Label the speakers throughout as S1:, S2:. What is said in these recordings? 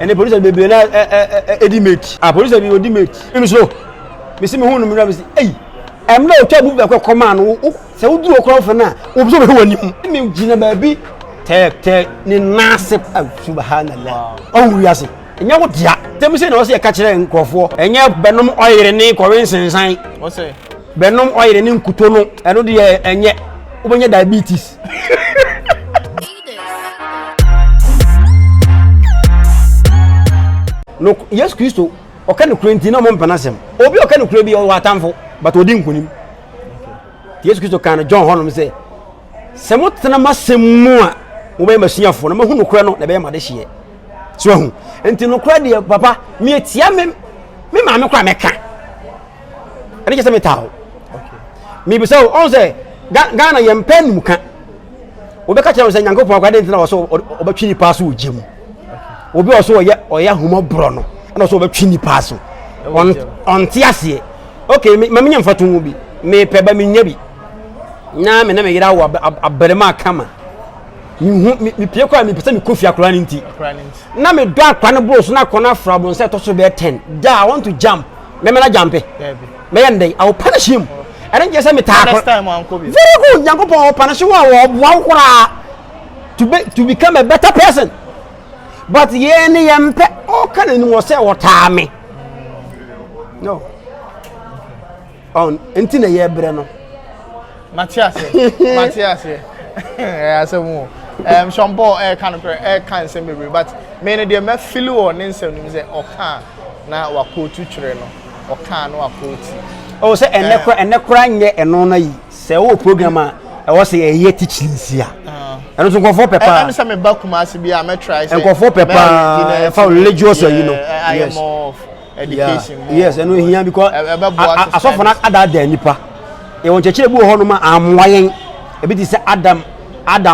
S1: And the police be na edimate. A police be odimate. Me so. Me see me hu no me na say, "Hey, I'm no twa bu be come an se wo duro kro fa na, wo so be hu anim." Me gina ba bi te ni nasib subhanallah. On wi ase. Enya wo dia. Dem say na wo say ka kire nkofo. Enya benom oyire ni kọrin sensan.
S2: What say?
S1: Benom oyire ni nkuto no. Eno de enye wo benye diabetes. No, yes, Christo. Okay, no Quentin, no Monpanasem. Obi okay, no Crabby or Watamfo, but we didn't win. Yes, Christo can John Holland say. Somewhat Semasemua, Ube Machine for no who crown the Bema this year. So, until no credit, Papa, me at Yamen, me mamma crameka. And it's a metal. Maybe so, also, Ghana yam pen muka. Obeka was a young couple, I didn't know so, or Chini pass with Jim. Obi also or ya humo brono and also be twini paso on tiasie okay me nyam fatu bi me peba me nya bi na me na me yira wo aberema kama me pie kwa me pese me kofi akra ni nti na me do akra ne bros na kona frabon say to so be 10 da I want to jump me na jump me yende I will punish him I don't just say me ta
S2: next time uncle be
S1: very good yankopon punish wo kura to become a better person. But ye ni yampe o kan ni wo se wota me no on enti na ye bre no
S2: Matthias asemu shombo kan se me but me ne de me feel o ne nsem ni say o kan na wa ko tu twere no o kan no wa ko ti
S1: o se enekra nye eno na yi se wo program a e wo se ye teaching sia and so go for pepper.
S2: I'm some back Kumasi be I try
S1: and go for pepper for religious you know.
S2: I am more education.
S1: Yes, and we here because as of na ada da nipa. E won chechire bu ho no ma amwayen. E bi ti say Adam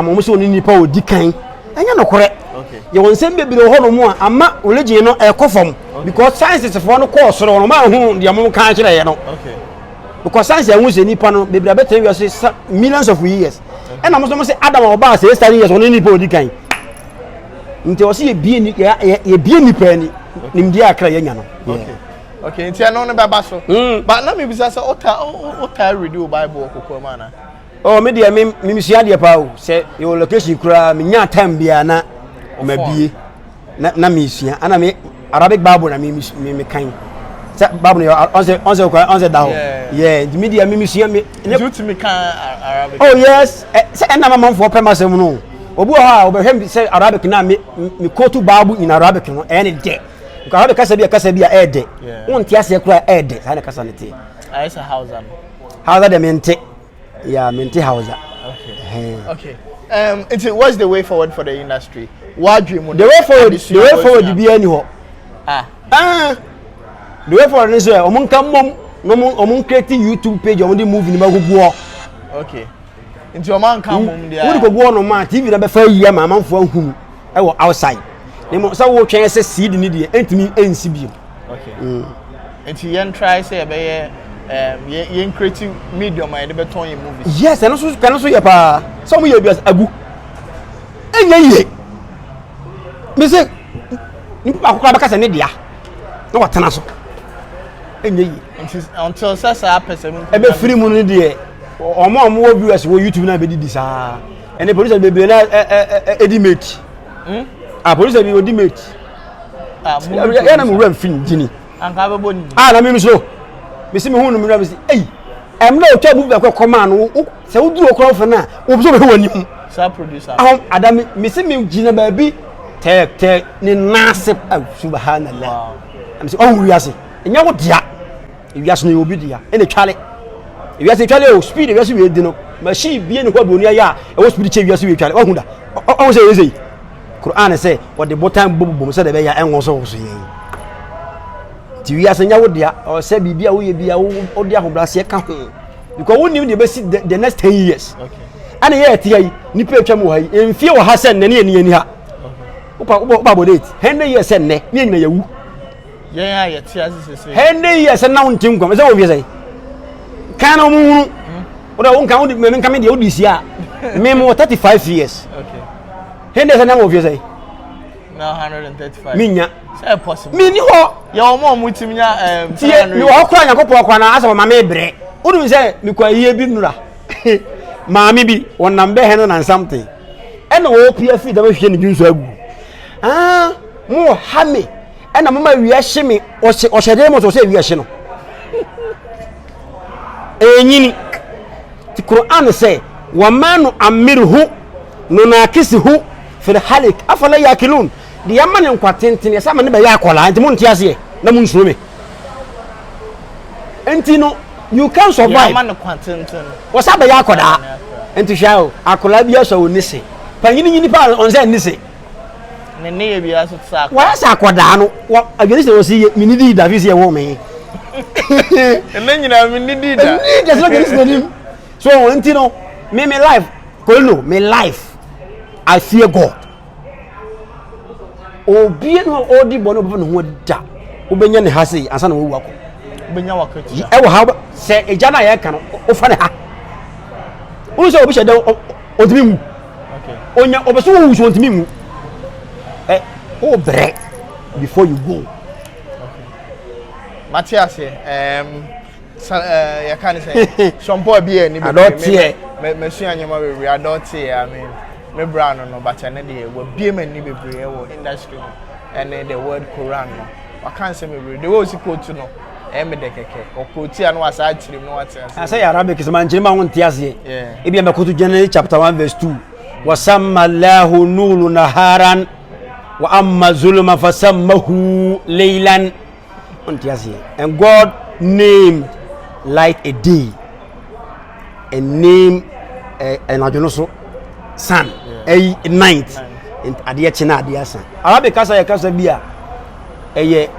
S1: mo so ni nipa odi kan. Anya no kore.
S2: Okay.
S1: Ye won sem bebire ho no mo ama religion no e kofom because science for no course no ma hu de mo kan kire ye no.
S2: Okay.
S1: Because science e hu se nipa no bebire better we say millions of years. And I'm also say Adam oba say 10 years on any body kan nti o say ye bie ni pani nim dia akra ye nya no
S2: okay nti ano ne baba so but na me bisa say ota read the Bible kokko ma na
S1: oh me dia me misua dia pa o say your location kura me nya time bia na ma bie na me sua ana me Arabic Bible na me kan Bible on say down yeah the media me misua me
S2: you to me kan Arabic
S1: oh yes say na mama for pemasem no obu ha obehwem say Arabic na me quote Bible in Arabic no any day because Arabic kasa bia e de won ti ase kura e de say na kasa ne te
S2: I say Hausa
S1: de mente yeah mente Hausa
S2: okay what's the way forward for the industry what dream
S1: the way forward be any ho the way forward is omun kan mom no omun create YouTube page omun dey move ni magugu
S2: okay into your man come mom there
S1: we go go on ma TV na be fa yia ma manfo ahum e wo outside ni so wo twen se seed ni de entimi ensi bi
S2: okay into yen try say be yen create medium and be turn your movies
S1: yes and so kan so ya pa so mo ye bi agu enya ye me say ni pa ko ba kasa ne dia no watana so enya ye
S2: until sasa person
S1: e be free mu ni de omo wo viewers wo YouTube na be di sa and the police be na edimate police be odimate ya na mo ram fin gini
S2: anka be boni
S1: na me so me see me hu no me ram say ei em na o twa bu be koma no se wo duro kro fa na wo so be hu anim
S2: sa producer
S1: adam me see me gina ba bi te ni nasib subhanallah am say on wi ase enya wo dia wi ase no obi dia ene twale wi ase twale o speed wi ase we di no machine bie ne ko do ni aya e wo speed che wi ase we twale o hu da o say say Quran say what the bottom bobo say da be ya enwo so so yen ti wi ase nya wo dia o say bibia wo ye bia wo dia hobrase ka ho because wo nim de be see the next 10 years
S2: okay
S1: ana ye ti yi ni pe twa mu ha yi enfie wo ha sen ne ni ha upa bodate hende years ne ni nyina yawu
S2: yeah ya ti asese
S1: hende years na wontim kwam say wo bi say kana mu hunu oda won kan me kan me de odisi a me mo 35 years
S2: okay
S1: hende say na wo bi say
S2: Now 135.
S1: Minya.
S2: Say possible.
S1: Mini ho.
S2: Your mom mutimnya
S1: Tie mi wo kra Yakobon kwa na asa mama ebre. Unu say mi kwa yie bi nura. Maami bi wonam be he na something. E na wo pia fi da ba hwe ne junso agu. Ah, mo ha me. E na mama wi ahye me o hyede mo so say wi ahye no. Enyini. Ti Quran say wa manu amirhu nunakisihu fil halik afala yakilun. The yaman en kwatenten ya sama ne be yakola nti mun tiase na mun suro me enti no you can survive
S2: yaman kwatenten
S1: wo sa be yakoda enti hwao akola bi aso onise panyini nyini pa on say nise
S2: ne ne ye bi aso tsa
S1: wa sa akoda no ageni se wo si minidi da fi se wo me
S2: ene nyina minidi da
S1: ni just like this name so enti no me life ko no me life I fear God. Obi no odi bono bo no ho da obenya ne ha sei ansa na wo wako
S2: obenya wakati
S1: e wo ha se eja na ye ka no o fa ne ha wo so obi shede ontimi mu
S2: okay
S1: onya obeso wo wuso ontimi mu o bre before you go
S2: okay Matthias ya kan say sompo bia ni be me su anyama we adult I mean me brand no but na dey we bia mani bebre wo industry and the word Quran no I can't say me bebre the wo si quote no me de keke o quote anu asa chirim no what
S1: I say Arabic is man chima won tiase e bia me quote Genesis chapter 1 verse 2 wa sammallahu nuru naharan wa amma zulma fasammahu laylan on tiase and God named light a day and name an ajonoso sun a night and adia china adia san Arabic kasa ya kasa bia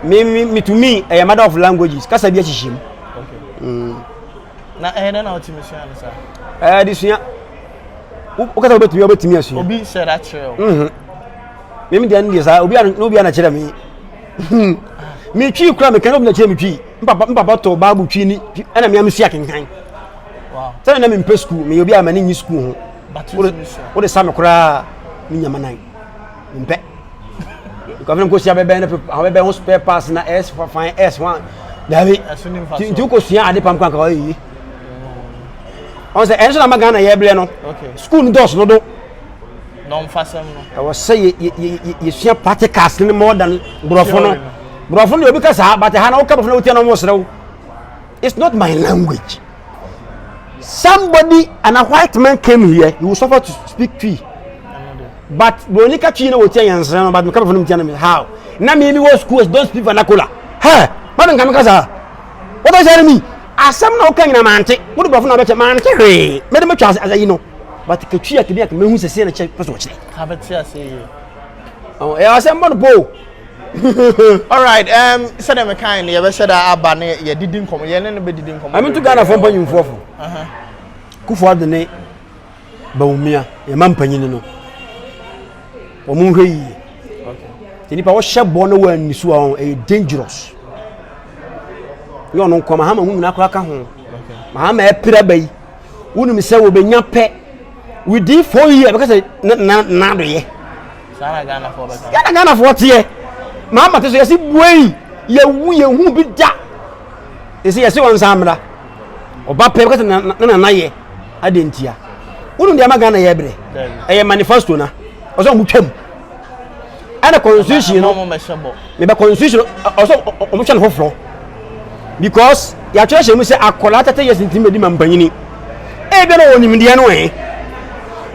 S1: me to me a matter of languages kasa bia chishim
S2: okay na na otimisua no sa
S1: disua o kasa obetumi asu
S2: obi said that trail
S1: me dia ndi sa obi na kire me me twi kura me kan obi na kire me twi mpapa to ba bu twi ni na me am sia kenkan
S2: wow
S1: say na me mpe school me obi amani nyi school ho what the same kura mi nyama nan mpe ko afem ko sia bebe na bebe ho spare pass na S for fine S1 davi ti ko sia ade pam kan ka yi on say enso na magana ye ble no
S2: okay
S1: school ni dos no do
S2: no mfasem no
S1: I was say ye sia practicals ni more than brofo no obi ka sa but ha na wo ka brofo no ti na mo srew it's not my language. Somebody and a white man came here, he will suffer to speak Twi. But the only catching no tell you but we come from him how. Now maybe what schools don't speak vernacular. Hey, madam Kamikaza. What does that mean? As some no can amante, what about no man? Madam Charles as you know. But the Kachia can be a man who's a senior check person.
S2: Have it here say.
S1: Oh, I said bo.
S2: All right, said them kind you said that abane you didn't come you no be didn't come.
S1: I mean to Ghana from panyin fofo. Kufuor de ne baumia e mampanyin no. O mu hwe yi.
S2: Okay.
S1: Tinipa wo hyebo no wa nisu a e dangerous. Yo no nkoma ha ma hu na aka ho.
S2: Okay.
S1: Ma ma e pira bai. Wonu se wo benya pe. We did 4 years because na do ye.
S2: Sana Ghana for better.
S1: Ghana for tie. Mama te so yesi buei ye hu bi da. Yesi wan samra. Oba pe because na ye adentia. Wonu dia magana ye bre. E manifesto na. Oso mu twam. Ana constitution no me be constitution oso omo twa no foforo. Because ya church mu say akola tata yes ntimedi mampanyini. E be no wonim dia no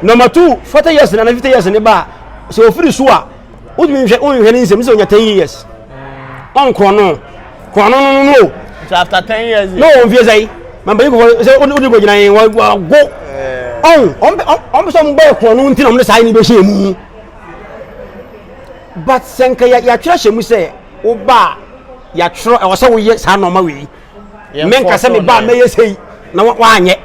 S1: Number 2 40 years na 50 years ne ba so ofiri so a wodumi hwe ni nsem so onya 10 years. On krono no.
S2: So after 10 years.
S1: No on vie sai. Mamba yiko say odi go gina yin wa go. On so mba krono nti na mo sai ni be hye mu. But senka ya twere mu say wo ba ya twere e wo say wo ye sa no ma we. Menka say me ba me ye sei na wa anye.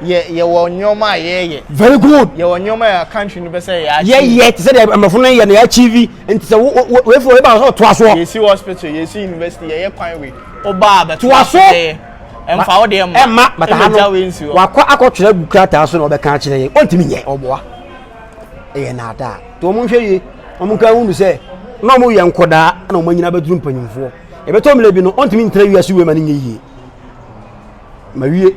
S2: Ye wo nyoma ye.
S1: Very good.
S2: Ye wo nyoma ya country ni be say ya.
S1: Ye te say amafo no ye na ya achieve nti say we for we ba so to aso.
S2: Ye see hospital, ye see university, ye kwan we. O ba ba
S1: to aso.
S2: Emfa wo de
S1: emma but ha no. Wa kwa akotwere gukata aso na obeka kire ye. Ontimi nye oboa. E na da. To mo hwe ye omunka hunu say no mo ye nkoda na o manyina beduru mpanyimfo e beto mle bi no ontimi ntra wiase we ma ne yiye ma wie.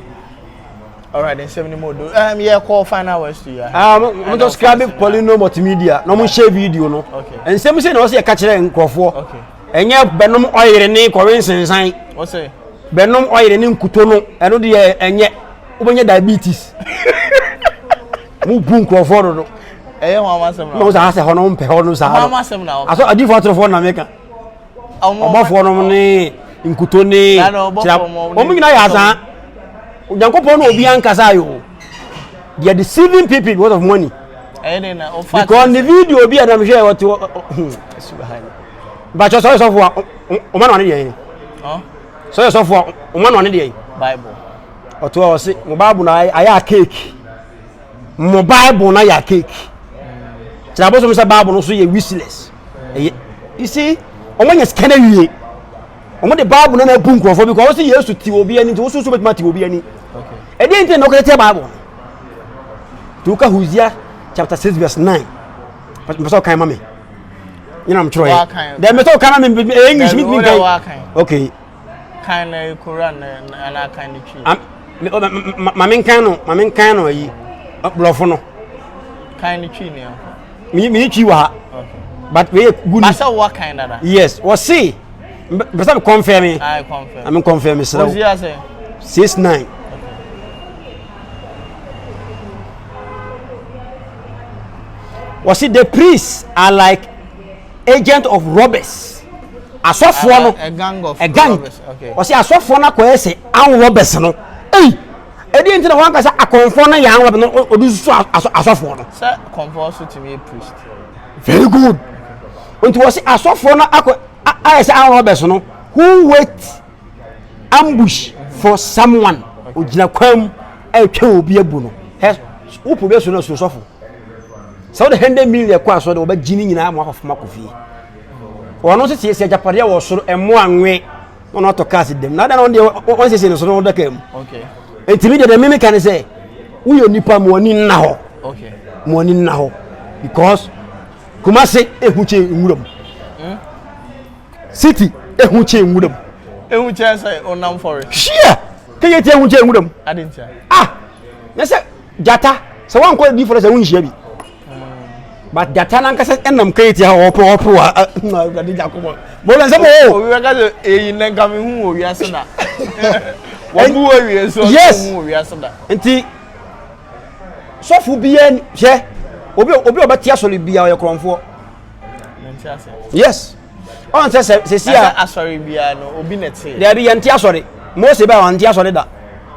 S2: All right, then 70 more do. Yeah, call final words to you.
S1: I'm just subscribe Polino multimedia. No mo share video no.
S2: Okay.
S1: And same say no say catch nkrofo.
S2: Okay.
S1: Enya benom oyire ne kowen sensan.
S2: What say?
S1: Benom oyire ne nkuto no. Eno de enye obenye diabetes. Mu bu nkrofo no.
S2: Ho amasem na.
S1: No say ase ho no mpe ho no sa.
S2: Ho amasem na.
S1: Aso adi for trofo na meka. Obofo no ne nkuto ne. Omo nyina ya san. Ujankopon no obi ankasa yo. They are deceiving people because of money. Because the video obi adam share what subhanallah. But so for o man one dey. So for o man one dey.
S2: Bible.
S1: Oto o say mo Bible na aya cake. Mo Bible na ya cake. Tira so say Bible no so ye useless. You see, o man yes kana wie. O man the Bible na bu nkrofo because say Yesu ti obi ani to so betima ti obi ani. Okay. E dey ente no kwete Bible. Tuka Hosea chapter 6 verse 9. But so kind mama. You know I'm trying. Then me so kind mama English me. Okay.
S2: Kind Quran and I kind tree.
S1: Mamen kan no yi. Blofo no.
S2: Kind tree ne.
S1: Me tree wa. Okay. But we good.
S2: But so what kind of that?
S1: Yes, what see? But I'm confirming.
S2: I confirm.
S1: I'm confirming sir.
S2: Hosea say
S1: 6:9. Was it the priests are like agent of robbers? A
S2: gang of
S1: robbers. Okay. Was it a soft one? I say, "I'm robbers." No. Hey, I didn't know one guy say a conform young robber. No, or do so a soft one.
S2: Sir, conform to me a priest.
S1: Very good. And was a soft one? I say, "I'm robbers." No, who wait ambush for someone? Ujina kwam e twa obi abu no. He, who probation no so soft. So the 100 million kwa so de obagini nyina mo afofo makofi ono se se japade wo soro emo anwe ono to cast dem na da no de won se no so no da kam.
S2: Okay.
S1: Entimi de me kan say uyo nipa mo ni na ho.
S2: Okay.
S1: Mo ni na ho because Kumasi ehuche nwuram. City ehuche nwuram.
S2: Ehuche say onam for it.
S1: Shia keye ti ehuche nwuram.
S2: Adintia.
S1: Na se jata se wan ko di for se wunhia bi. But jatana nkasa enam kreti ha opo na gadi jakobo mo le se mo
S2: o we ka se eyin na nka me hu o wi ase na wo bu o wi so hu o wi ase da
S1: enti sofu bia je obi obetia soli bia o ye kronfo
S2: nti ase
S1: yes on se sia
S2: asori bia no obi nete
S1: there be yanti asori mo se ba wanti asori da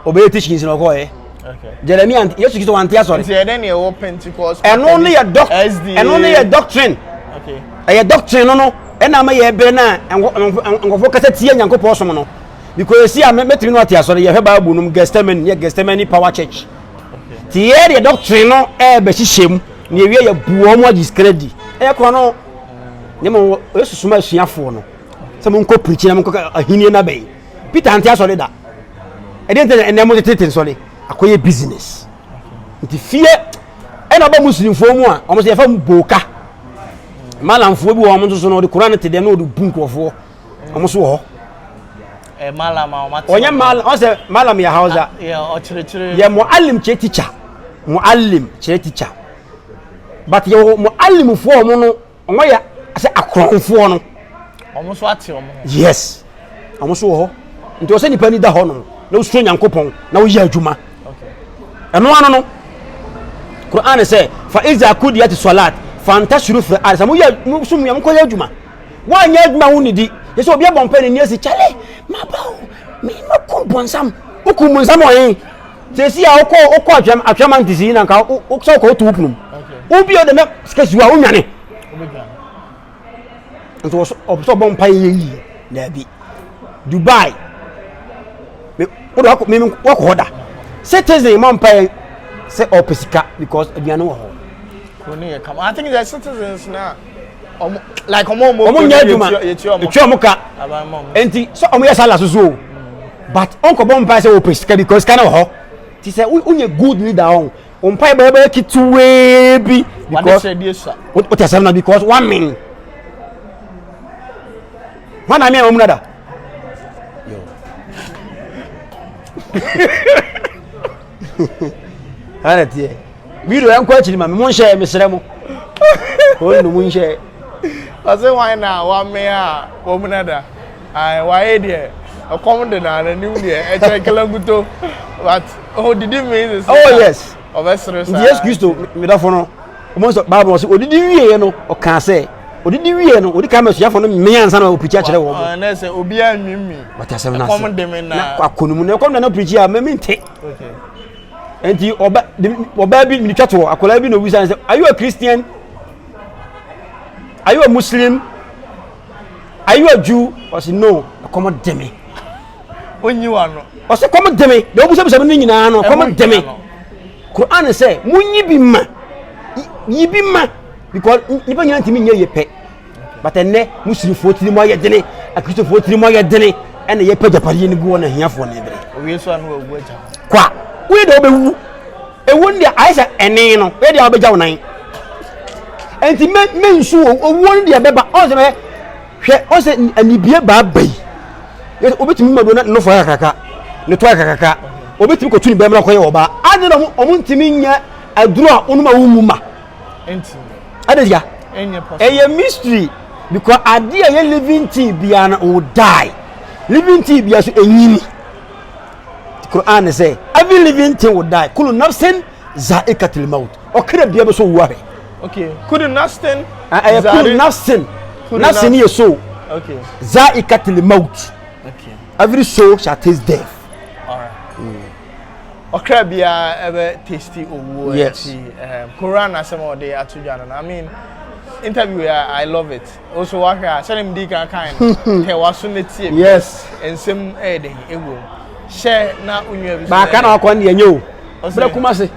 S1: obe teachings no ko e. Okay. Jeremiah and yes, you want to answer.
S2: Then you open Pentecost.
S1: And only a doctrine. And only a doctrine.
S2: Okay.
S1: A doctrine, no. And I'm a bena and focus at here and go personal. Because you see, I met you not here. So you have a boom, Gestemani Power Church. Okay. The doctrine, no, shame. Near your buomo discredit. Econo. Nemo, this is so much for no. Someone could preach him a Hinian Bay. Peter and Tiasolida. I didn't tell them what it is, sorry. Akoye business. Nti fie e na ba muslim fo mu a omo se fa boka. Malam fo bi wo omo so no de Quran te de no de bunkofo. Omo so ho.
S2: Malam o mate.
S1: Onye malam o se malam ya hausa.
S2: O chire.
S1: Ya muallim che teacher. Muallim che teacher. But yo muallim fo omo no omo ya se akronfo no.
S2: Omo so ate omo.
S1: Yes. Omo so ho. Nti o se nipa ni da ho no. Na usro nyankopon na wo ya adwuma. Eno ano no Quran say fa iza kudiyat salat fantashiru fi arsa mu ya sum ya mko ya adwuma wa nya adwuma hu ni di yeso obi abon pa ni esi chale ma ba me mako bonsam oku monsam oyin se si a okọ atwam ntisi na nka o so ko tu pnum obi o de me skesi wa unwane nto so bon pa yi na bi Dubai me o do me ko hoda citizen man pay say opesika because aduane wo ho
S2: koni come I think the citizens now like
S1: omo nya adwuma etwa ka enti so omo yesala so but onko bon pay say opesika because kana wo ho ti say unye good leader on umpai baba kitu we bi because what is happening because 1 minute when I mean omunada yo ana tie video yanko achiri ma me mon share mesere mo o no mun share
S2: ase why na wa me a omunada ai why there come the na new there e check languto but oh did it mean
S1: oh yes
S2: obesere sa
S1: yes Christo me da for no mo so bible say odidi wie no o kan say odidi wie no odi ka me so ya for no me ansa na o preach akere wo
S2: na say obi anwimi
S1: what asem na
S2: come the me na
S1: akonum na come na preach a me mente
S2: okay
S1: enti oba bi mi twato akola bi no wi say are you a Christian, are you a Muslim, are you a Jew? I say no, come demi
S2: onyi wa no
S1: I say come demi de obu se me nyina no come demi Quran say munyi bi ma yi bi ma because nipa nyina ntimi nya yepe but enne Muslim fo tiri mo ayedene akristo fo tiri mo ayedene ene yepe japari ni go na hiafo na ebere
S2: owie so anu ogu aja
S1: kwa we de obewu ewu ndi aisa ene no we de obeja wonan enti me nsu owu ndi abeba o se me hwe o se anibie ba bai ye obetimi mado na no fo akaka ne to akaka obetimi ko tuni be mra ko ye oba ade no omuntimi nya aduru a onuma wumu ma
S2: enti
S1: ade dia
S2: enye possible
S1: a mystery because ade ye living tea bia na will die living tea bia so enyini Quran say every living thing will die kullu nafsin za'ikatul maut okra bia be so wuabe
S2: okay kullu nafsin
S1: kullu nafsin ye so
S2: okay
S1: za'ikatul maut
S2: okay
S1: every soul shall taste death
S2: all right okra bia ebe tasty owo
S1: yes
S2: Quran asem o dey atujana I mean interview I love it also waka selim di kan he waso netie
S1: yes
S2: ensem eden ewo share na unwa bi
S1: ba kana akọ ne enyo bra kuma se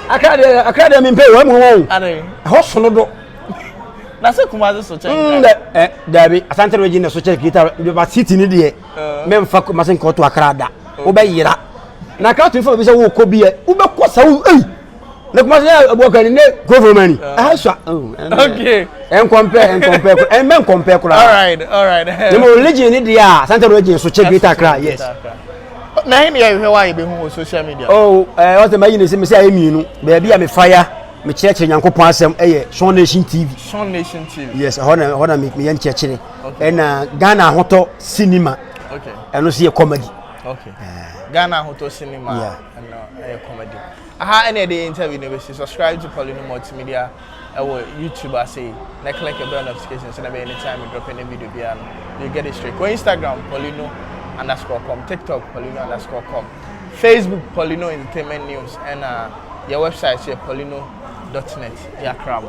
S1: akade me mpe wa mu won
S2: ade
S1: ho sono do
S2: na se kuma se so chen
S1: dabi asante reji na so chen kita ba city ni de memfa kuma se nko to akrada wo ba yira na ka to fo bi se wo ko bi e wo be ko sa wo na kuma se abokan ne government ah so
S2: okay
S1: en compare en men compare kula
S2: all right
S1: the religion ni dia asante reji so chen kita akra yes
S2: na him ya hwe wa be hu social media
S1: oh what the mayin say me say emienu be bia me fire me church Nyankopon asem Sean Nation TV yes hona me yen church na Ghana hoto cinema
S2: okay
S1: eno see comedy
S2: okay Ghana hoto cinema and comedy aha any day interview no be subscribe to Paulino Multimedia our YouTube I say na click the bell notification so that anytime we drop any video bia you get it straight. Go Instagram Paulino_com, TikTok Paulino_com, Facebook Paulino Entertainment News and your website here paulino.net. Yeah, crap.